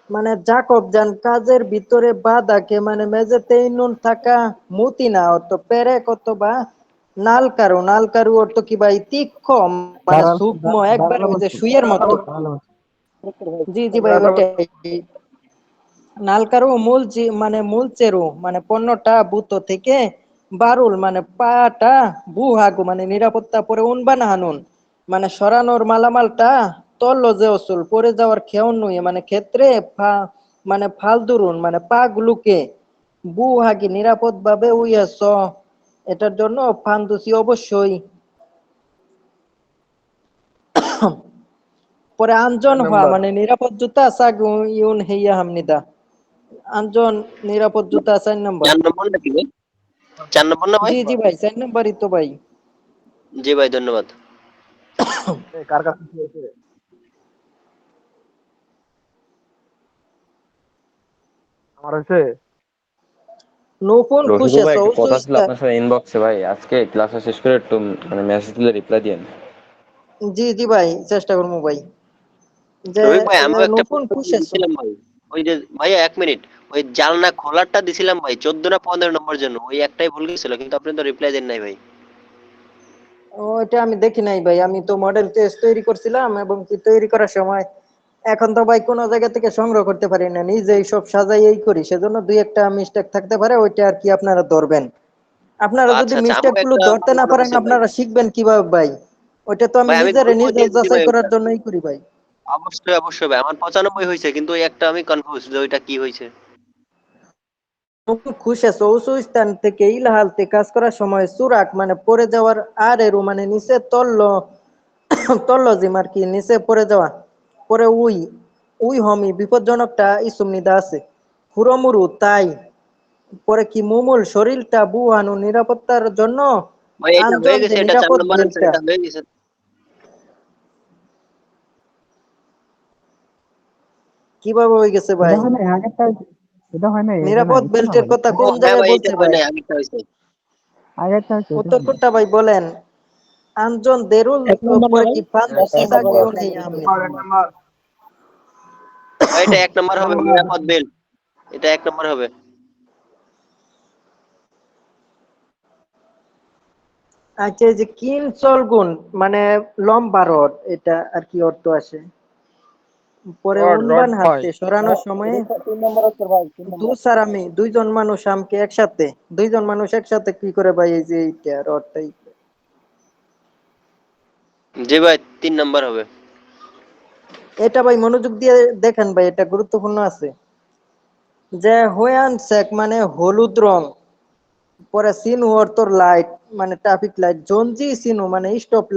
মানে জাকব জান কাজের ভিতরে বাদাকে মানে মেঝেতে নুন থাকা মতি না অর্থ পেরেক অথবা নালকারু, নালকারু অর্থ কি ভাই? তীক্ষ্ণ মানে দাঁড়ান সূক্ষ্ম, একবারে দাঁড়ানো ওই যে বলছি সুইয়ের মতো। দাঁড়ানো বলছি। জি জি ভাই ওইটাই। নালকারু মূল মানে মূল চেরু মানে পণ্যটা বুতো থেকে বারুল মানে পাটা বুহাগু মানে নিরাপত্তা পরে উনবানা হানুন মানে সরানোর মালামালটা তল্ল যে অসুল পরে যাওয়ার খেয়ন নুয়ে মানে ক্ষেত্রে মানে ফালদুরুন মানে পা গুলোকে বুহাগি নিরাপদ ভাবে উইয়াছ, এটার জন্য ফান্দুসি অবশ্যই। পরে আঞ্জন 4 হওয়া নাম্বার। মানে নিরাপদ জুতা সাগু ইউন হেইয়া হামনিদা, আঞ্জন নিরাপদ জুতা 4 নম্বর। 4 নম্বর নাকি ভাই? 4 নম্বর না ভাই? জি জি ভাই 4 নম্বরই তো ভাই। জি ভাই ধন্যবাদ। কার কাছে হয়েছে? আমার হয়েছে। নতুন রফিকুল খুশে ভাই একটা কথা ছিল সৌসুস্তা। আপনার সাথে ইনবক্সে ভাই, আজকে ক্লাসটা শেষ করে একটু মানে মেসেজ দিলে রিপ্লাই দিয়েন। জি জি ভাই চেষ্টা করবো ভাই, যে রবি ভাই আমিও একটা নতুন প্রশ্ন খুশে। দিয়েছিলাম ভাই। ওই যে ভাইয়া 1 মিনিট, ওই জালনা খোলারটা দিছিলাম ভাই 14 না 15 নম্বর জন্য, ওই একটাই ভুল গেছিল, কিন্তু আপনি তো রিপ্লাই দেন নাই ভাই। ওইটা আমি দেখি নাই ভাই, আমি তো মডেল টেস্ট তৈরি করছিলাম এবং কি তৈরি করার সময় এখন তো ভাই কোনো জায়গা থেকে সংগ্রহ করতে পারি না, নিজেই সব সাজাই এই করি, সেজন্য দুই একটা মিস্টেক থাকতে পারে, ওইটা আর কি আপনারা ধরবেন। আপনারা যদি আচ্ছা আচ্ছা, মিস্টেক আমাকে গুলো একটা ধরতে আমার না মনে পারেন হয়েছে ভাই। আপনারা শিখবেন কিভাবে ভাই? ওইটা তো আমি ভাই আমি নিজের গ্রুপে নিজে দিয়ে দিছি যাচাই ভাই করার ওইটা। জন্যই করি ভাই। অবশ্যই অবশ্যই ভাই, আমার 95 হয়েছে, কিন্তু ওই একটা আমি কনফিউজ যে ওইটা কি হয়েছে। খুশে চৌষু স্থান থেকে ইলাহালতে কাজ করার সময় সুরাক মানে পড়ে যাওয়ার আর এরু মানে নিচে তল্ল তল্ল জিম আর কি নিচে পড়ে যাওয়া, পরে উই উই হমি বিপজ্জনকটা ইসুমনিদা আছে হুরমুরু তাই, পরে কি মুমুল শরীরটা বুহানু নিরাপত্তার জন্য ভাই এটা আঞ্জন হয়ে যে গেছে, এটা 4 নিরাপদ নম্বর আনসার, বেল্টটা। এটা হয়ে গেছে। কিভাবে হয়ে গেছে এটা ভাই? হয় না আগেরটা, এটা হয় না এটা না নিরাপদ এটা না বেল্টের ভাই, কথা ও কোন হ্যাঁ জায়গায় ভাই, এটা বলছে হয় ভাই? নাই, আগেরটা হয়েছে। আগেরটা হচ্ছে এটা উত্তর হয় না। কোনটা ভাই বলেন? আঞ্জন দেরুল পরে কি ফান্দুসি সাগিও নেই আমনি। ভাই এটা 1 নম্বর হবে, নিরাপদ বেল্ট। এটা 1 নম্বর হবে। আচ্ছা এই যে কিন চলগুন মানে লম্বা রড, এটা আর কি অর্থ আসে? পরে উনবান হাতে সরানোর সময় দুইজন মানুষ আমকে একসাথে, দুইজন মানুষ একসাথে কি করে ভাই এই যে এইটা রডটাই। জি ভাই 3 নাম্বার হবে। এটা ভাই মনোযোগ দিয়ে দেখেন ভাই, এটা গুরুত্বপূর্ণ আছে। যে হোয়ান সেক মানে হলুদ রং, পরে সিনু অর্থ লাইট মানে ট্রাফিক লাইট, জঞ্জি সিনু মানে স্টপ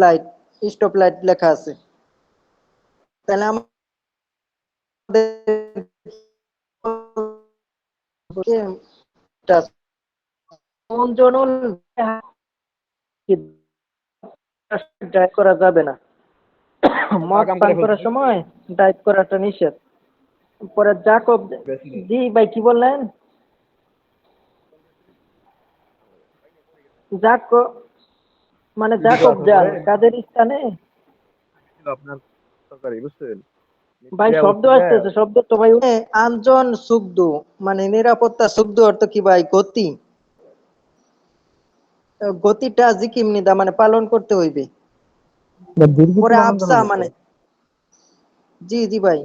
লাইট লেখা আছে। তাহলে আমাদের কোন জনল ড্রাইভ করা যাবে না, মদ পান করার সময় ড্রাইভ করাটা নিষেধ। পরে জাকব, জি ভাই কি বললেন? জাকব মানে জাকব জান কাদের স্থানে? ভাই শব্দ আসতেছে, শব্দ তো ভাই। আঞ্জন সুগদু মানে নিরাপত্তা, সুগদু অর্থ কি ভাই? গতি। গতিটা জিকিম নিদা মানে পালন করতে হইবে। পরে আফসা মানে, জি জি ভাই।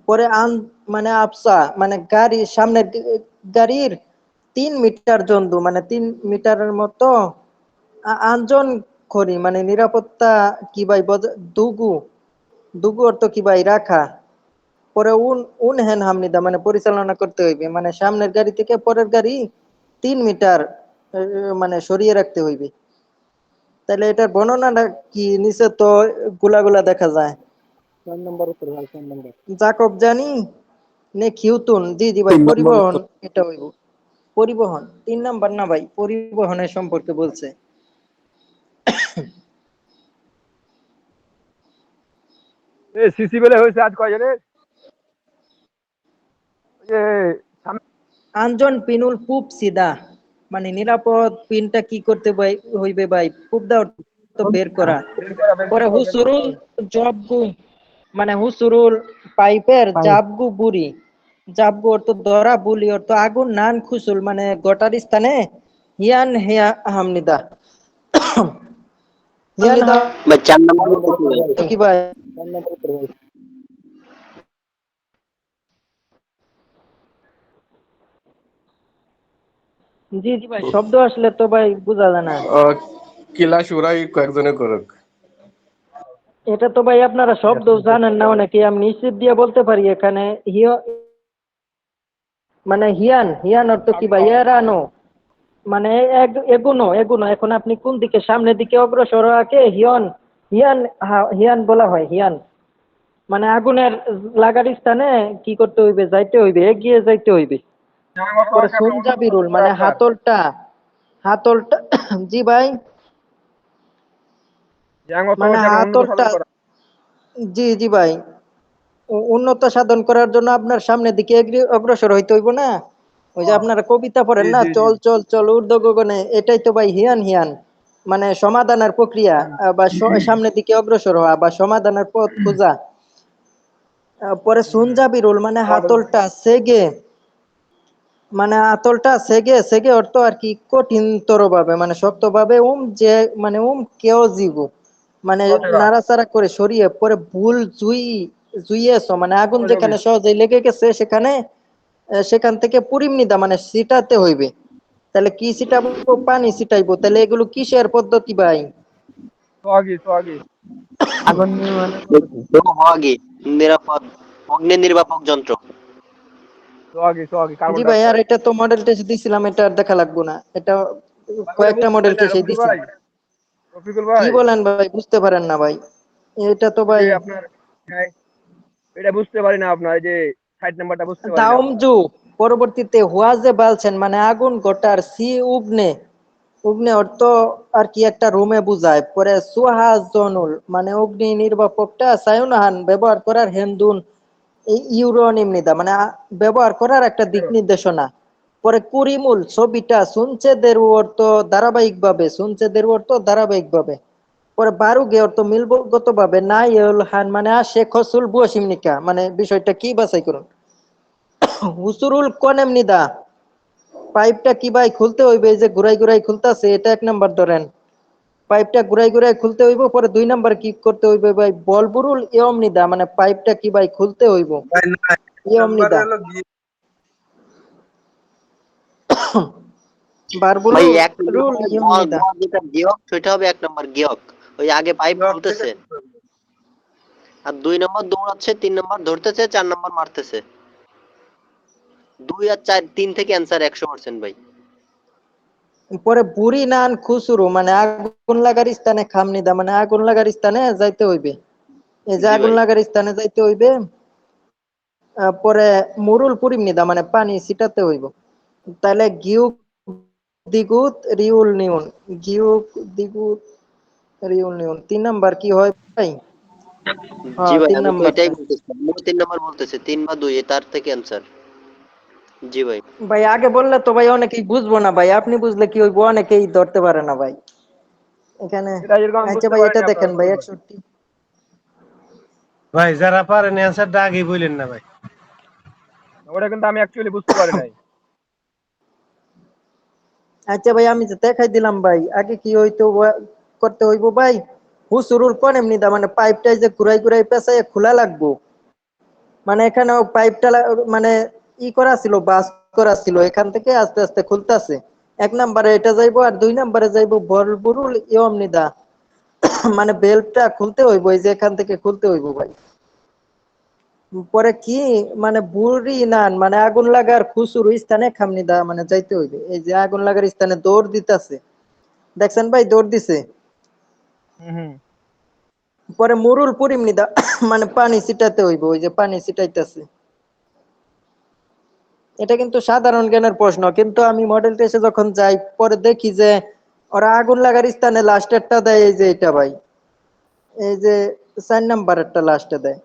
পরে মানে আফসা মানে গাড়ি সামনের গাড়ির 3 মিটার জন্তু মানে 3 মিটারের মতো আঞ্জন করি মানে নিরাপত্তা কি ভাই? দুগু, দুগু অর্থ কি ভাই? রাখা। পরে উন হেন হামনিদা মানে পরিচালনা করতে হইবে, মানে সামনের গাড়ি থেকে পরের গাড়ি 3 মিটার মানে সরিয়ে রাখতে হইবে। তাহলে এটার বর্ণনাটা কি? নিচে তো গুলা দেখা যায়। জাকব জানি নে খিউতুন, জি জি ভাই পরিবহন, এটা হইব পরিবহন। 3 নাম্বার না ভাই, পরিবহনের সম্পর্কে বলছে। সিসি বলে হয়েছে আজ কয়জনের? আঞ্জন পিনুল পুপ সিদা মানে নিরাপদ পিনটা কি করতে হইবে ভাই? পুপ দা অর্থ বের করা। পরে হুসুরুল জবগু মানে হুসুরুল পাইপের জাবগু বুড়ি, জাবগু অর্থ ধরা, বুলি অর্থ আগুন, নান খুসুল মানে গটার স্থানে হিয়ান হেয়া হামনিদা। হিয়ান ভাই 4 নাম্বার কি ভাই? জি জি ভাই, শব্দ আসলে তো ভাই বোঝা যায় না। ক্লাস ওরাই কয়েকজনে করুক। এটা তো ভাই আপনারা শব্দ জানেন না অনেকে, আমি নিশ্চিত দিয়ে বলতে পারি এখানে মানে হিয়ান, হিয়ান অর্থ কি ভাই? এরানো মানে এগুনো, এগুনো। এখন আপনি কোন দিকে, সামনের দিকে অগ্রসর হওয়াকে হিয়ন, হিয়ান, হিয়ান বলা হয়। হিয়ান মানে আগুনের লাগার স্থানে কি করতে হইবে? যাইতে হইবে, এগিয়ে যাইতে হইবে। পরে সুনজাবিরুল মানে হাতলটা, হাতলটা জি ভাই মানে হাতলটা, জি জি ভাই উন্নত সাধন করার জন্য আপনার সামনের দিকে অগ্রসর হইতে হইব না? ওই যে আপনারা কবিতা পড়েন না, চল চল চল ঊর্ধ্ব গগনে, এটাই তো ভাই হিয়ান। হিয়ান মানে সমাধানের প্রক্রিয়া বা সামনের দিকে অগ্রসর হওয়া বা সমাধানের পথ খোঁজা। পরে সুনজাবিরুল মানে হাতলটা সেগে, মানে আতলটা সেগে, সেগে অর্থ আর কি? কঠিনতর ভাবে মানে শক্ত ভাবে, যে মানে কেউ জীব মানে নাড়াচাড়া করে সরিয়ে। পরে ভুল জুইয়েছ মানে আগুন যেখানে সহজে লেগে গেছে সেখানে, সেখান থেকে পুরিম নিদা মানে ছিটাতে হইবে। তাহলে কি ছিটাবো? পানি ছিটাইবো। তাহলে এগুলো কিসের পদ্ধতি ভাই? আগুন নির্মাণের আগে নিরাপদ অগ্নি নির্বাপক যন্ত্র। জি ভাই, আর এটা তো মডেল টেস্ট দিছিলাম, এটা আর দেখা লাগবো না। এটা কয়েকটা মডেল টেস্ট দিছি। কি বলেন ভাই? বুঝতে পারেন না ভাই? এটা তো ভাই এটা বুঝতে পারি না আপনার যে 60 নাম্বারটা বুঝতে পারি না। দাউমজু পরবর্তীতে হুয়াজে বালছেন মানে আগুন গোটার, সি উগনে, উগনে অর্থ আর কি? একটা রুমে বুঝায়। পরে সুহাজনুল মানে অগ্নি নির্বাপকটা সায়ুনহান ব্যবহার করার হেন্দুন ইউরোনিমনিদা মানে ব্যবহার করার একটা দিক নির্দেশনা। পরে কুরিমুল ছবিটা শুনছে দেরু অর্থ ধারাবাহিক ভাবে, শুনছে দেরু অর্থ ধারাবাহিক ভাবে। পরে বারুগে অর্থ মিলগত ভাবে, নাই হান মানে শেখ হসুল বুয়াসিমনিকা মানে বিষয়টা কি? বাছাই করুন। হুসুরুল কনেমনিদা পাইপটা কি ভাই? খুলতে হইবে, এই যে ঘুরাই ঘুরাই খুলতেছে, এটা 1 নাম্বার ধরেন। পাইপটা ঘুরাই ঘুরাই খুলতে হইব, পরে 2 নাম্বার কি করতে হইবে ভাই, বল বুরুল ইয়মনিদা, মানে পাইপটা কি ভাই খুলতে হইব ভাই না, ইয়মনিদা, নাম্বার হলো গিয়ে বারবুল ভাই এক রুল নম্বর ইয়মনিদা। যেটা গিয়ক সেটা হবে 1 নম্বর গিয়ক, ওই আগে পাইপ গিয়ক থেকে খুলতেছে, আর 2 নম্বর দৌড়াচ্ছে, 3 নম্বর ধরতেছে, 4 নম্বর মারতেছে। 2 আর 4 3 থেকে অ্যান্সার 100% ভাই। পরে বুড়ি নান খুসুরু, মানে আগুন লাগার স্থানে খামনিদা, মানে আগুন লাগার স্থানে যাইতে হইবে, এই যে জি আগুন ভাই। লাগার স্থানে যাইতে হইবে। পরে মুরুল পুরিমনিদা, মানে পানি ছিটাতে হইব। তাহলে গিউক দিগুত রিউল নিউন, গিউক দিগুত রিউল নিউন 3 নাম্বার কি হয় ভাই? জি হ্যাঁ ভাই 3 আমি তো এটাই নাম্বারটা। বলতেছি, আমি 3 নম্বর বলতেছে, 3 বা 2 তার থেকে অ্যান্সার। জি ভাই। ভাই আগে বললে তো ভাই অনেকেই বুঝবো না ভাই, আপনি বুঝলে কি হইব, অনেকেই ধরতে পারে না ভাই এখানে। এটা যেরকম আমি আচ্ছা বুঝতে ভাই এটা পারিনি আপনারা দেখেন ভাই বলবেন। 61। ভাই যারা পারেন অ্যান্সারটা আগেই বললেন না ভাই। ওটা কিন্তু আমি অ্যাকচুয়ালি বুঝতে পারি নাই। আচ্ছা ভাই আমি যে দেখাই দিলাম ভাই, আগে কি হইতো করতে হইব ভাই, হুসুরুল কোন এমনিদা, মানে পাইপটা যে ঘুরাই ঘুরাই পেঁচাই খোলা লাগবো, মানে এখানে পাইপটা মানে ই করা ছিল, বাস করা ছিল, এখান থেকে আস্তে আস্তে খুলতেছে। 1 নাম্বারে এটা যাইবো, আর 2 নাম্বারে যাইবো বলবুরুল ইয়মনিদা, মানে বেল্টটা খুলতে হইব, এই যে এখান থেকে খুলতে হইব ভাই। পরে কি মানে বুড়ি নান, মানে আগুন লাগার খুসুর স্থানে খামনিদা, মানে যাইতে হইবে, এই যে আগুন লাগার স্থানে দৌড় দিতেছে, দেখছেন ভাই দৌড় দিছে। পরে মুরুল পুরিমনিদা, মানে পানি ছিটাতে হইব, ওই যে পানি ছিটাইতেছে। এটা কিন্তু সাধারণ জ্ঞানের প্রশ্ন, কিন্তু আমি মডেল টেস্টে যখন যাই পরে দেখি যে ওরা আগুন লাগার স্থানে লাস্টেরটা দেয়, এই যে এটা ভাই, এই যে 4 নাম্বারেরটা লাস্টে দেয়।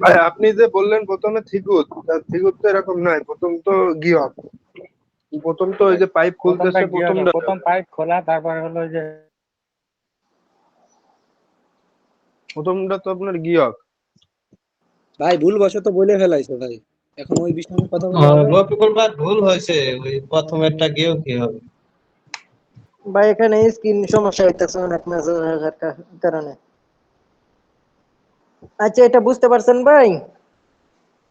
ভাই আপনি যে বললেন প্রথমে থিগুত, থিগুত তো এরকম নয়, প্রথম তো গিয়ক, প্রথম তো ওই যে পাইপ খুলতেছে প্রথমটা, পাইপ খোলা, তারপরে হলো যে প্রথমটা তো আপনার গিয়ক। ভাই ভুল বশত বলে ফেলাইছে ভাই, এখন ওই বিষয়ে আমি কথা বললে হবে? রফিকুল ভাই ভুল হয়েছে, ওই প্রথমেরটা গিয়েও কি হবে। ভাই এখানে স্ক্রিন সমস্যা হইতেছে অনেক মেসেজ আসার কারণে। আচ্ছা এটা বুঝতে পারছেন ভাই?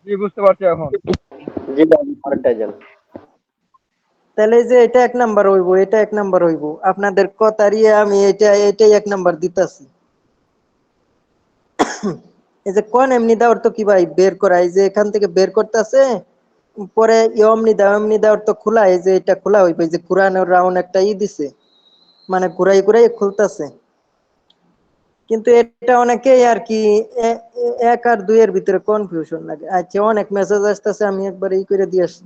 জি বুঝতে পারছি এখন। জি ভাই পরেরটাই যান। তাহলে এই যে এটা 1 নাম্বার হইব, এটা 1 নাম্বার হইব, আপনাদের কথারই আমি এটাই 1 নাম্বার দিতাছি। এই যে কোন এমনি দা অর্থ কি ভাই বের করা, এই যে এখান থেকে বের করতেছে, পরে এমনি দা অর্থ খোলা, এই যে এটা খোলা হইবে, এই যে কুরআনের রাউন্ড একটা দিছে, মানে ঘুরাই ঘুরাই খুলতেছে। কিন্তু এটা অনেকেই আর কি 1 আর 2 এর ভিতরে কনফিউশন লাগে। আচ্ছা অনেক মেসেজ আসতেছে, আমি একবার করে দিয়ে আসি,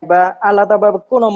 বা আলাদাভাবে কোনো